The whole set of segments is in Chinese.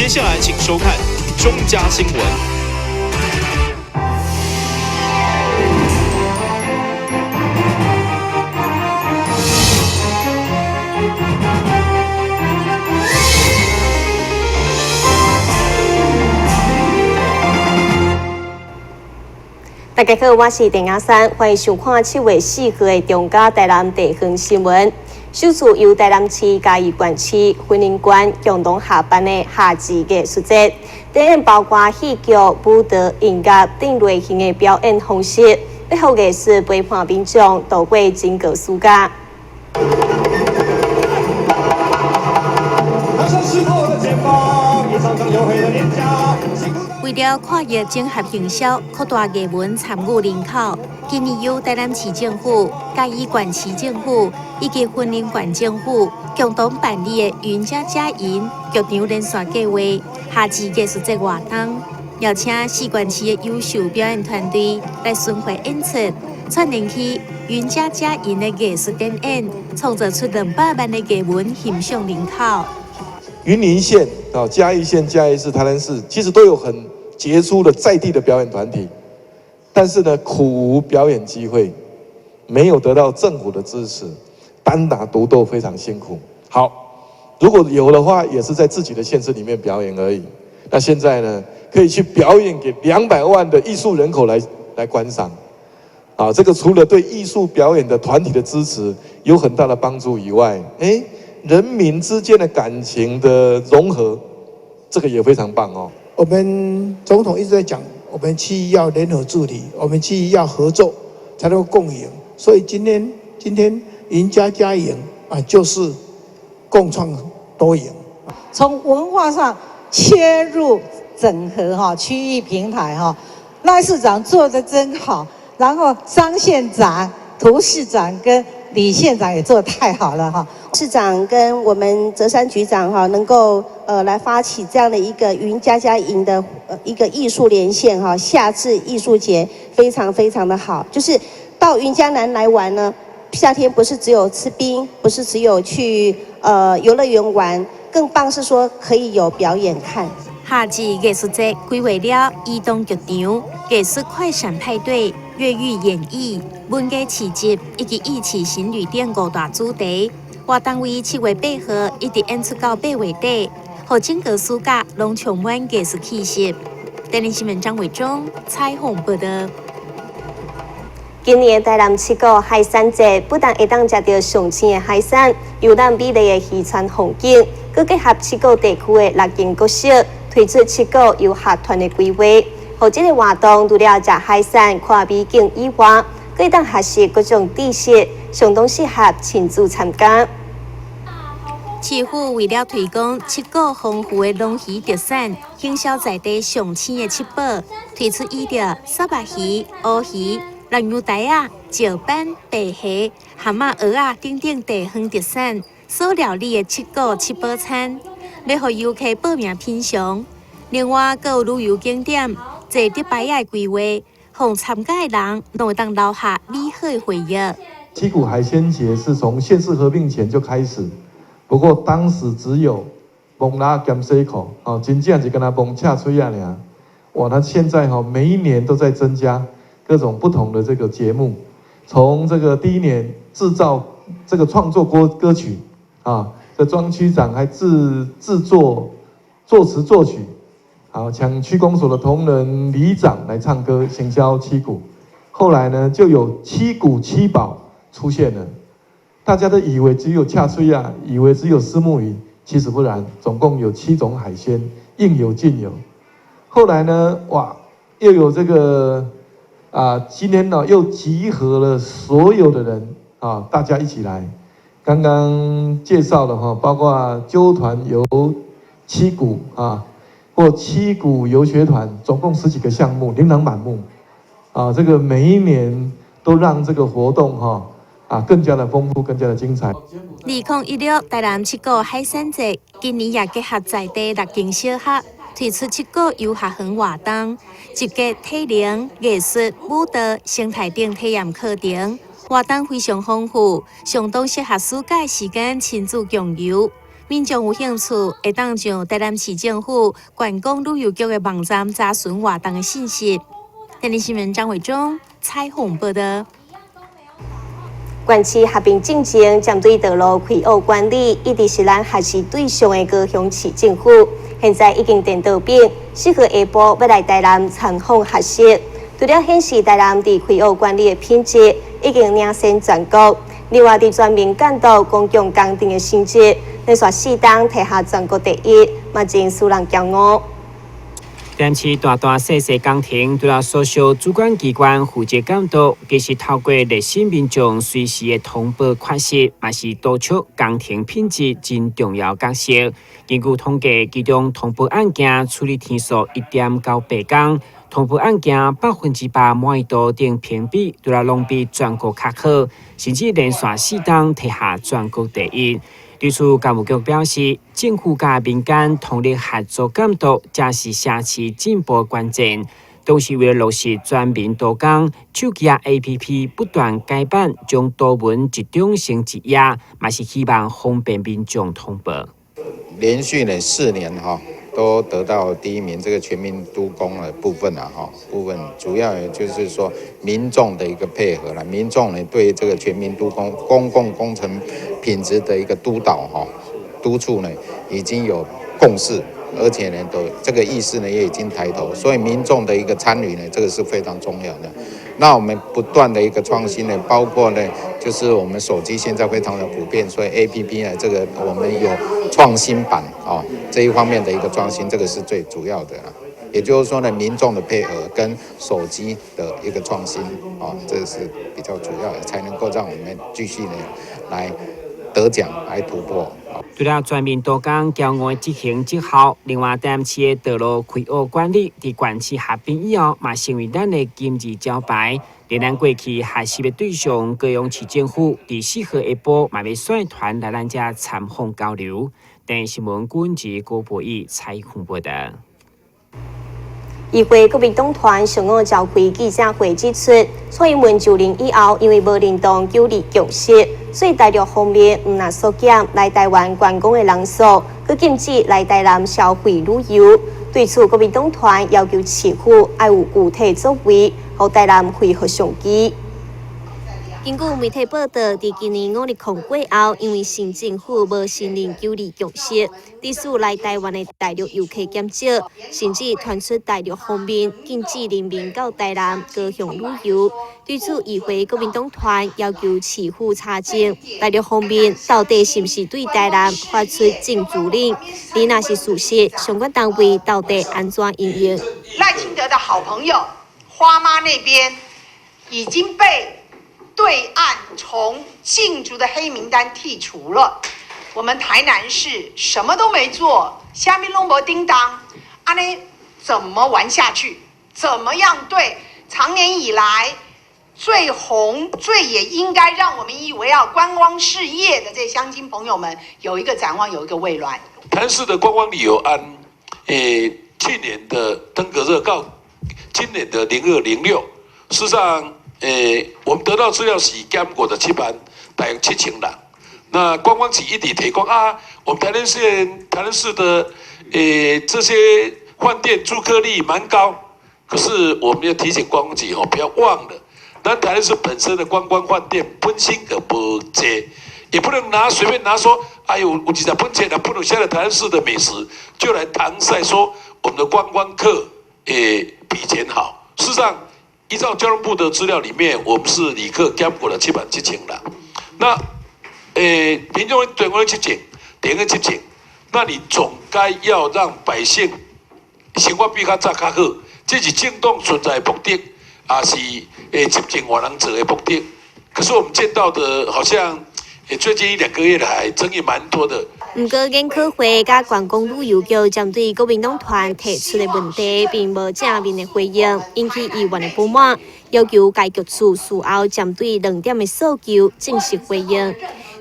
接下来请收看中嘉新闻。大家好，我是陈雅珊，欢迎收看7月4号的中嘉台南地方新闻。首次由台南市嘉义县市婚姻馆共同合办的夏季艺术节，展演包括戏剧、舞蹈、音乐等类型的表演方式，要互艺术陪伴民众度过整个暑假。为了跨越整合营销、扩大艺文参与人口，今年由台南市政府、嘉义县市政府以及婚姻县政府共同办理的云家家营剧场连续计划夏季艺术节活动，邀请4县市的优秀表演团队来巡回演出，串联起云家家营的艺术展演，创造出200万的艺文欣赏人口。云林县、嘉义县、嘉义市、台南市，其实都有很杰出的在地的表演团体，但是呢，苦无表演机会，没有得到政府的支持，单打独斗非常辛苦。好，如果有的话，也是在自己的县市里面表演而已。那现在呢，可以去表演给200万的艺术人口来观赏。这个除了对艺术表演的团体的支持有很大的帮助以外，人民之间的感情的融合，这个也非常棒哦。我们总统一直在讲，我们企业要联合治理，我们企业要合作，才能够共赢。所以今天赢家家赢就是共创多赢。从文化上切入整合区域平台赖市长做得真好，然后张县长、涂市长跟李县长也做得太好了市长跟我们泽山局长能够来发起这样的一个云家家营的一个艺术连线夏至艺术节非常非常的好。就是到云嘉南来玩呢，夏天不是只有吃冰，不是只有去游乐园玩，更棒是说可以有表演看。夏季艺术节规划了移动剧场、艺术快闪派对、粤语演绎、文艺市集以及义气新旅店5大主题。活动为7月8号一直演出到8月底，让整个暑假拢充满艺术气息。台南新闻张伟忠采访报道。今年台南7股海产节不但会当食到上青的海产，游览美丽的渔船风景，佮结合7股地区的6间国小，推出7股游客团的规划。让这个活动除了食海产、看美景以外，佮会当学习各种知识，相当适合亲自参加。市府为了推广7股丰富的农渔特产，行销在地上青的7宝，推出以着沙白鱼、乌鱼、浪牛台石斑、白虾、蛤蟆、蚵仔等等地方特产所料理的7股7宝餐，要让游客报名品尝。另外，还有旅游景点坐迪拜的规划，让参加的人拢会当留下美好的回忆。七股海鲜节是从县市合并前就开始，不过当时只有蒙拉兼西口，真正是跟他蒙恰吹啊尔。哇，那现在每一年都在增加各种不同的这个节目，从这个第一年制造这个创作歌曲这庄区长还制作作词作曲。请区公所的同仁、里长来唱歌，行销七股。后来呢，就有7股7宝出现了。大家都以为只有恰吹以为只有虱目鱼，其实不然，总共有7种海鲜，应有尽有。后来呢，哇，又有这个今天呢又集合了所有的人大家一起来。刚刚介绍了包括纠团游7股或7股游学团，总共10几个项目，琳琅满目这个每一年都让这个活动更加的丰富，更加的精彩。2016台南7股海产节，今年也结合在地6间小学，推出7股游学园活动，集结体能、艺术、舞蹈、生态等体验课程。活动非常丰富，相当适合暑假时间亲子共游。民众有兴趣，会当上台南市政府观光旅游局的网站查询活动的信息。台南新闻张伟忠采访报道。县市合并进程针对道路规划管理，一直是咱学习对象的高雄市政府。现在已经电到兵，适合下晡要来台南参访学习。除了显示台南伫规划管理的品质已经领先全国，另外伫全面监督公共工程的成绩，连续4档摕下全国第一，嘛真使人骄傲。但是大大小小工程，除了所属主管机关负责监督，其实透过热心民众随时的通报确实，也是督促工程品质真重要角色。根据统计，其中通报案件处理天数1.98天，通报案件100%满意度等评比，除了拢比全国较好，甚至连续4档摕下全国第一。对此，教育局表示，政府甲民间通力合作监督，才是社区进步关键。同时，为了落实全民多工，手机 APP 不断改版，将图文集中成一页，也是希望方便民众通报。连续4年都得到第1名，这个全民督工的部分部分主要也就是说民众的一个配合了，民众呢对这个全民督工公共工程品质的一个督导督促呢已经有共识，而且呢这个意识呢也已经抬头，所以民众的一个参与呢这个是非常重要的。那我们不断的一个创新呢，包括呢就是我们手机现在非常的普遍，所以 APP 呢这个我们有创新版这一方面的一个创新，这个是最主要的。也就是说呢，民众的配合跟手机的一个创新这个是比较主要的，才能够让我们继续呢来得奖来突破。除了全面多工郊外执行绩效，另外台南市的道路规划管理伫县市合并以后，嘛成为咱的金字招牌。连咱过去学习的对象，高雄市政府伫适合下晡嘛要率团来咱遮参访交流。台南新闻管制郭博义采访报道。议会国民党团上午召开记者会指出，蔡英文就任以后，因为无认同九二共识，所以大陆方面唔拿缩减来台湾观光的人数，佮禁止来台南消费旅游。对此，国民党团要求市府要有具体作为，让台南恢复上机。根据媒体报道，伫今年5月控过后，因为新政府无承认九二共识，致使来台湾的大陆游客减少，甚至传出大陆方面禁止人民到台南、高雄旅游。对此，议会国民党团要求市府查证大陆方面到底是不是对台南发出禁足令，而若是事实，相关单位到底安怎应用？赖清德的好朋友花妈那边已经被对岸从禁足的黑名单剔除了，我们台南市什么都没做，虾米拢无叮当，安尼怎么玩下去？怎么样对长年以来最红、最也应该让我们以为要观光事业的这乡亲朋友们有一个展望，有一个未来？台南市的观光旅游按去年的登革热到今年的0206，事实上。我们得到资料是减过的7班，大约7000人。那观光局一直提供我们台南市的这些饭店住客率蛮高，可是我们要提醒观光局不要忘了，咱台南市本身的观光饭店本身就不多，也不能随便拿说，哎呦，有几本钱不能现在台南市的美食就来搪塞说我们的观光客比以前好，事实上。依照交通部的资料里面，我们是旅客减过了77000人。那，民众对我去检，点个去检，那你总该要让百姓生活比较早较好，这是政党存在的目的，也是集中万人做的目的。可是我们见到的，好像最近1-2个月来争议蛮多的。不过，研考会甲观光旅游局针对国民党团提出的问题，并无正面的回应，引起议员的不满，要求该局处事后针对2点的诉求正式回应。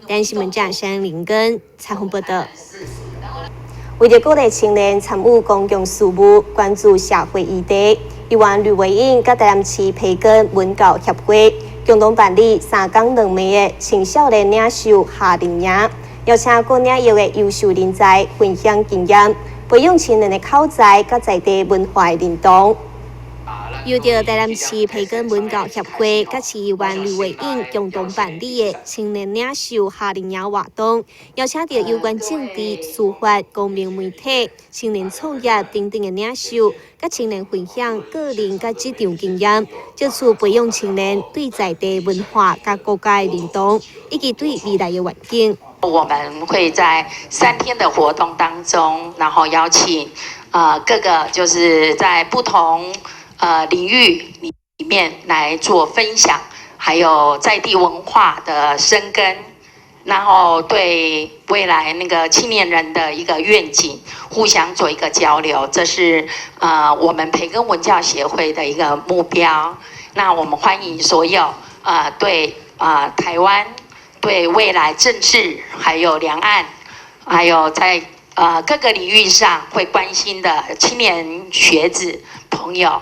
台南新闻站山林根采访报道。为了鼓励青年参与公共事务，关注社会议题，议员吕维英甲台南市培根文教协会共同办理3天2夜的青少年领袖夏令营。邀请各领域的优秀人才分享经验，培养青年的口才甲在地文化的认同。由着台南市培根文教协会甲市议员刘伟英共同办理的青年领袖夏令营活动，邀请到有关政治、司法、公民媒体、青年创业等等的领袖，甲青年分享个人甲职场经验，借此培养青年对在地文化甲国家的认同，以及对未来的愿景。我们会在3天的活动当中，然后邀请各个就是在不同领域里面来做分享，还有在地文化的生根，然后对未来那个青年人的一个愿景，互相做一个交流，这是我们培根文教协会的一个目标。那我们欢迎所有对台湾对未来政治，还有两岸，还有在各个领域上会关心的青年学子朋友。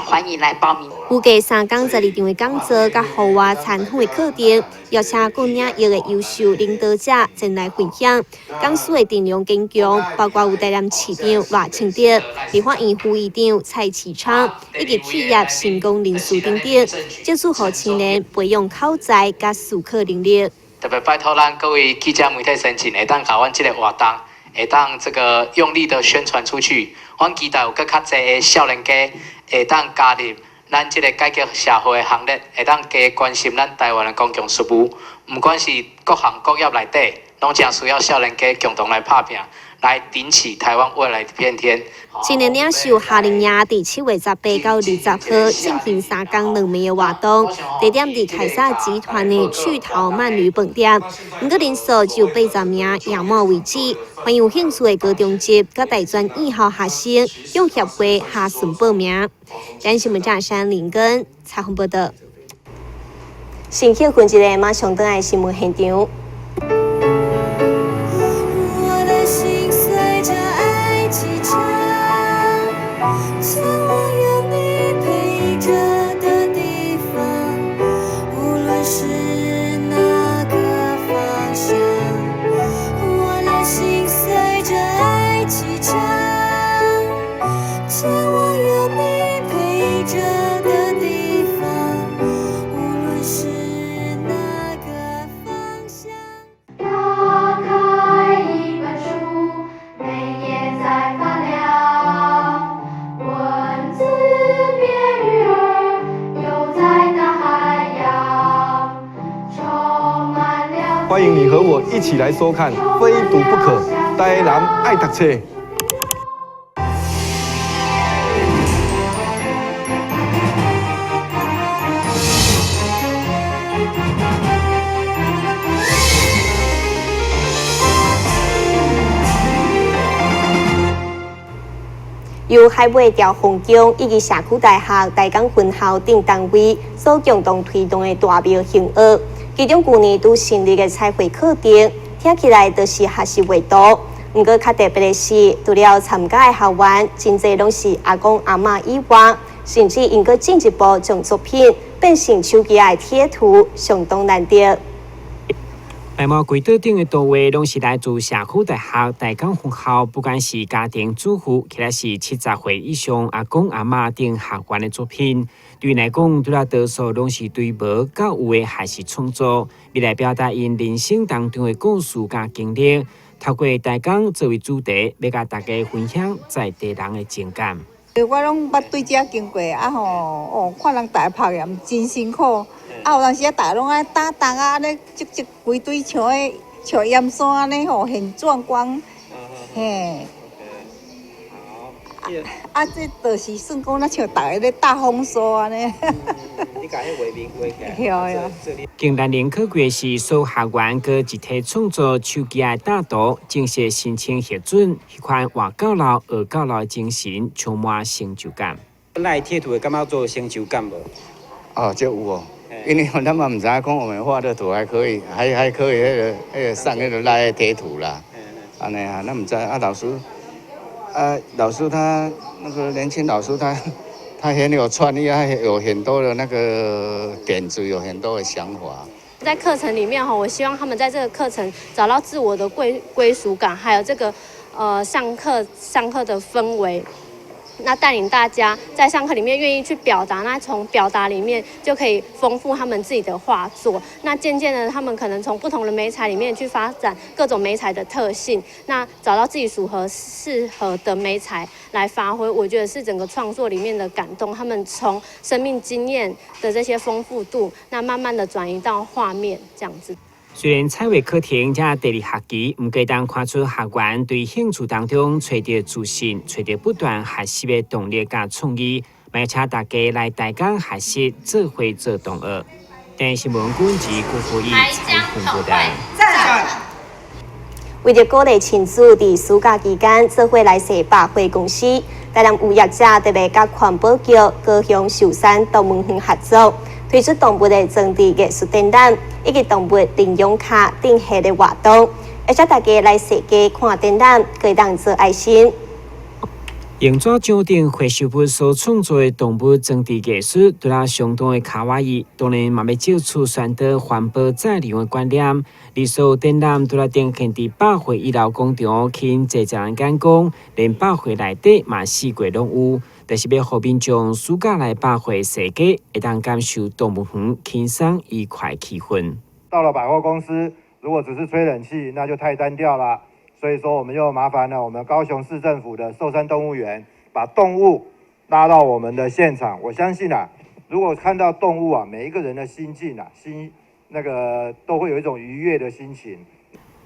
欢迎来报名。有计3天12场的讲座，甲户外参与的课程，邀请各领域的优秀领导者前来分享。讲师的阵容坚强，包括有台南市长赖清德、立法院副议长蔡其昌，以及企业成功人士等等，借此予青年培养口才甲思考能力。特别拜托咱各位记者媒体先进，会当甲阮这个活动，会当这个用力的宣传出去。阮期待有更较侪的少年家会当加入咱这个改革社会的行列，会当加关心咱台湾的公共事务。不管是各行各业内底，拢正需要少年家共同来打拼，来顶起台湾未来的变天。青年领袖夏令营伫7月18到20号进行3天2暝的活动，地点伫凯撒集团的趣头鳗鱼饭店。不过人数只有80名，邀满为止。欢迎有兴趣的高中级甲大专以后学生向协会下顺报名。咱新闻站山林根采访报道。先休困一下，马上转来新闻现场。欢迎你和我一起来收看《非读不可》，台南爱读册。由海尾调风宫以及社区大学台港分校等单位所共同推动的大庙行学。其中去年拄成立的彩绘课程，听起来都是学习画图。不过较特别的是，除了参加的学员，真侪拢是阿公阿嬷以外，甚至因阁进一步将作品变成手机的贴图，相当难得。白毛轨道顶的多位拢是来自社区大学台港分校，不管是家庭主妇，或者是70岁以上阿公阿嬷等学员的作品。对来讲，除了多数拢是对无到有的还是创作，未来表达因人生当中的故事甲经历，透过台港作为主题，要甲大家分享在地人的情感。我拢捌对遮经过，看人大拍炎真辛苦，有当时大家拢爱打灯啊，安尼积规堆像盐山安尼很壮观，嘿。这就是算讲，咱像大家咧搭风沙安尼。你甲迄画面画起来。近年年可贵是所学员个集体创作手机的大图，正式申请核准，迄款活到老、学到老的精神，充满成就感。那贴图会感觉做成就感无？这有哦。因为咱嘛唔知讲我们画的图还可以，还可以那个上那个赖贴图啦。安尼啊，咱唔知老师他那个年轻老师他很有创意，他有很多的那个点子，有很多的想法。在课程里面我希望他们在这个课程找到自我的归属感，还有这个上课的氛围。那带领大家在上课里面愿意去表达，那从表达里面就可以丰富他们自己的画作。那渐渐的，他们可能从不同的媒材里面去发展各种媒材的特性，那找到自己适合的媒材来发挥。我觉得是整个创作里面的感动。他们从生命经验的这些丰富度，那慢慢的转移到画面这样子。虽然彩绘课程才第2学期，唔过当看出学员对兴趣当中找到自信，找到不断学习的动力甲创意，也请大家来台港学习做伙做同学。电新闻管及郭富义采访报道。为了鼓励亲子伫暑假期间做伙来踅百货公司，台南有业者特别甲环保局、高雄寿山动物园合作，推出动物的装置艺术展览，以及动物领养卡等系列活动，而且大家来踅街看展览，可以当做爱心。用纸奖定回收物所创作的动物装置艺术，除了相当的卡哇伊，当然嘛要借出宣导环保再利用的观念。而所有展览除了展现伫百货1楼广场，吸引侪人眼光，连百货内底嘛四季拢有。但是要互民众暑假来百货踅街，会当感受动物园轻松愉快气氛。到了百货公司，如果只是吹冷气，那就太单调了。所以说，我们又麻烦了我们高雄市政府的寿山动物园，把动物拉到我们的现场。我相信如果看到动物每一个人的心境都会有一种愉悦的心情。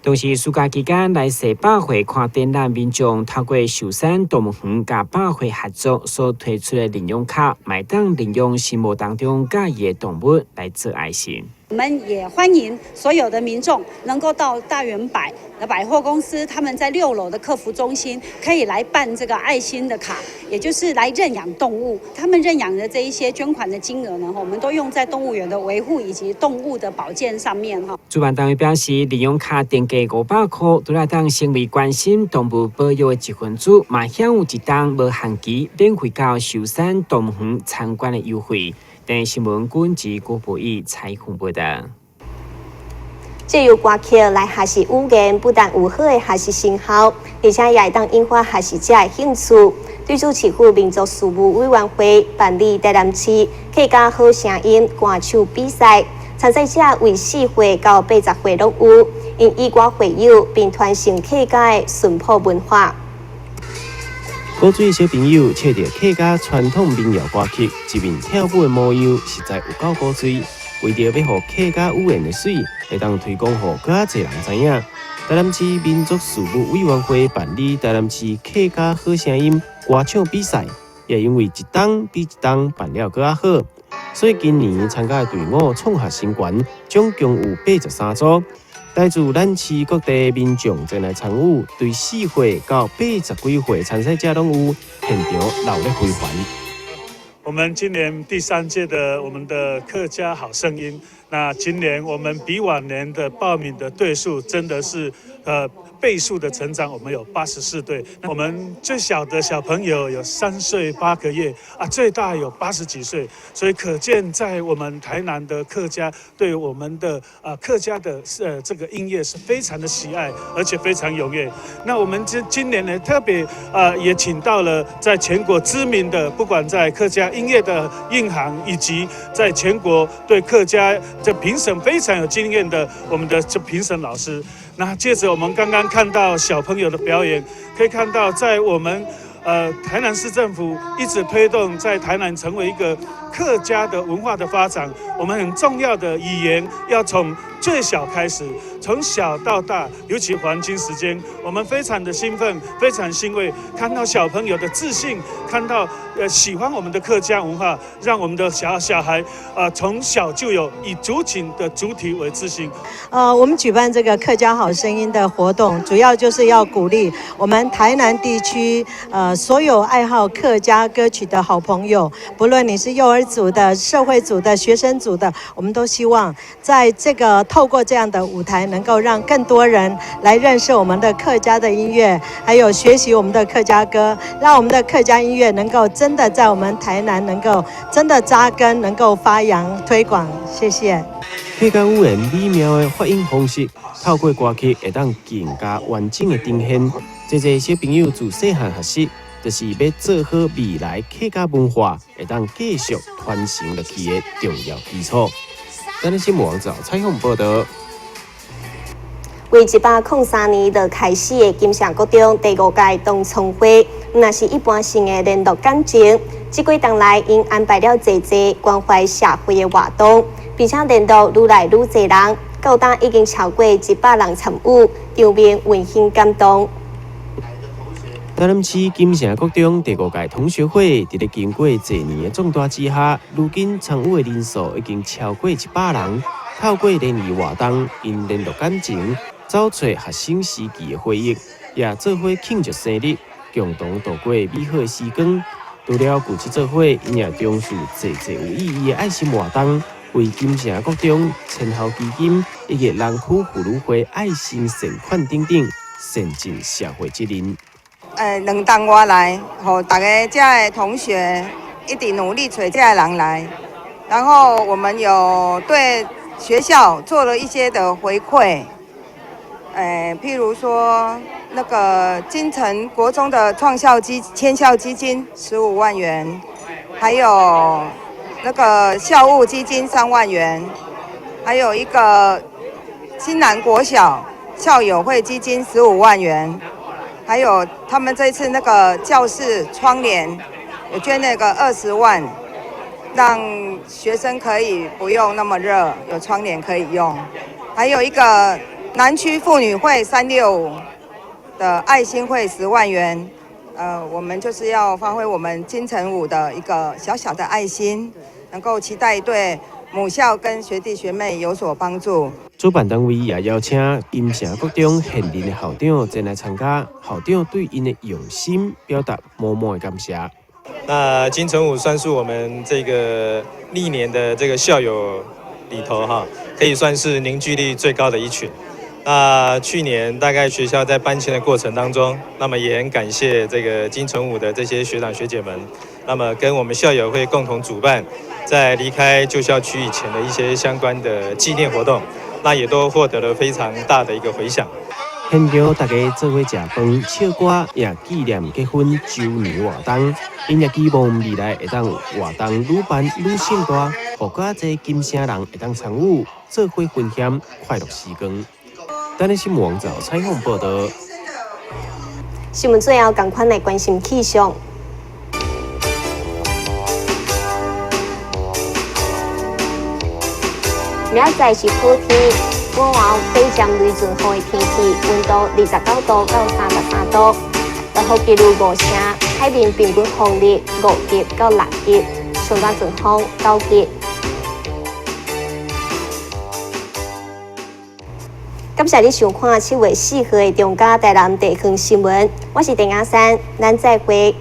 同时，暑假期间来踅百货看展览民众，透过寿山动物园甲百货合作所推出的领养卡，买当领养心目当中介意的动物来做爱心。我们也欢迎所有的民众能够到大圆百的百货公司，他们在6楼的客服中心可以来办这个爱心的卡，也就是来认养动物。他们认养的这一些捐款的金额呢，我们都用在动物园的维护以及动物的保健上面哈。主办单位表示，领养卡定价500块，除了当成为关心动物保育的一份子，嘛享有一档无限期免费到寿山动物园参观的优惠。电新闻管及郭博义采访报道。借由歌曲来学习语言，不但有好的学习成效，而且也会当引发学习者的兴趣。对主市府民族事务委员会办理台南市客家好声音歌唱比赛，参赛者为4岁到80岁拢有，因以歌会友并传承客家的淳朴文化。古水小朋友唱着客家传统民谣歌曲，一面跳舞的模样实在有够古水。为着要让客家语言的水会当推广，让更加侪人知影，台南市民族事务委员会办理台南市客家好声音歌唱比赛，也因为一档比一档办了更加好，所以今年参加的队伍创下新高，总共有83组。来自咱市各地民众前来参与，对4岁到80几岁参赛者拢有，现场热烈非凡。我们今年第3届的我们的客家好声音，那今年我们比往年的报名的队数真的是倍数的成长，我们有84队。我们最小的小朋友有3岁8个月最大有80几岁，所以可见在我们台南的客家对我们的客家的这个音乐是非常的喜爱，而且非常踊跃。那我们今年呢特别也请到了在全国知名的，不管在客家音乐的印行，以及在全国对客家这评审非常有经验的我们的这评审老师。那接着我们刚刚看到小朋友的表演，可以看到在我们台南市政府一直推动在台南成为一个客家的文化的发展，我们很重要的语言要从最小开始，从小到大，尤其黄金时间，我们非常的兴奋，非常欣慰，看到小朋友的自信，看到喜欢我们的客家文化，让我们的小孩从小就有以族群的主体为自信。我们举办这个客家好声音的活动，主要就是要鼓励我们台南地区所有爱好客家歌曲的好朋友，不论你是幼儿组的、社会组的、学生组的，我们都希望在这个透过这样的舞台，能够让更多人来认识我们的客家的音乐，还有学习我们的客家歌，让我们的客家音乐能够真的在我们台南能够真的扎根，能够发扬推广。谢谢。客家语言美妙的发音方式，透过歌曲会当更加完整的呈现。这小朋友自细汉学习，就是要做好未来客家文化会当继续传承落去的重要基础。咱的新闻网站采访报道。为1803年就开始的金城国中第5届同窗会，那是一般性的联络感情。这几年来，因安排了侪关怀社会的活动，并且联络愈来愈侪人，到当已经超过100人参与，场面温馨感动。台南市金城国中第5届同学会，伫咧经过多年的壮大之下，如今参与的人数已经超过100人。透过联谊活动，因联络感情，找出学生时期的回忆，也做伙庆祝生日，共同度过美好的时光。除了具体做伙，因也重视侪有意义的爱心活动，为金城国中前后基金以及南区妇女会爱心善款等等，善尽社会责任。2冬我来，和大家这的同学一直努力找这的人来，然后我们有对学校做了一些的回馈，譬如说那个金城国中的迁校基金15万元，还有那个校务基金3万元，还有一个新南国小校友会基金15万元。还有他们这一次那个教室窗帘有捐那个20万，让学生可以不用那么热，有窗帘可以用。还有一个南区妇女会365的爱心会10万元，我们就是要发挥我们金城武的一个小小的爱心，能够期待对母校跟学弟学妹有所帮助。主办单位也邀请金城国中现任的校长前来参加，校长对因的用心表达满满的感谢。那金城武算是我们这个历年的这个校友里头可以算是凝聚力最高的一群。那去年大概学校在搬迁的过程当中，那么也很感谢这个金城武的这些学长学姐们，那么跟我们校友会共同主办，在离开旧校区以前的一些相关的纪念活动。那也都获得了非常大的一个回响。现场大家做伙吃饭、唱歌，也纪念结婚周年活动。因也希望未来会当活动愈办愈盛大，互更多金城人会当参与，做伙分享快乐时光。咱的新闻网站采访报道。新闻最后赶快来关心气象。明仔载是好天，晚后北江雷阵雨的天气，温度29度到33度，落雨几率5成，海面平均风力5级到6级，上港阵风9级。感谢你收看7月4号的中嘉台南地方新闻，我是陈雅珊，咱再会。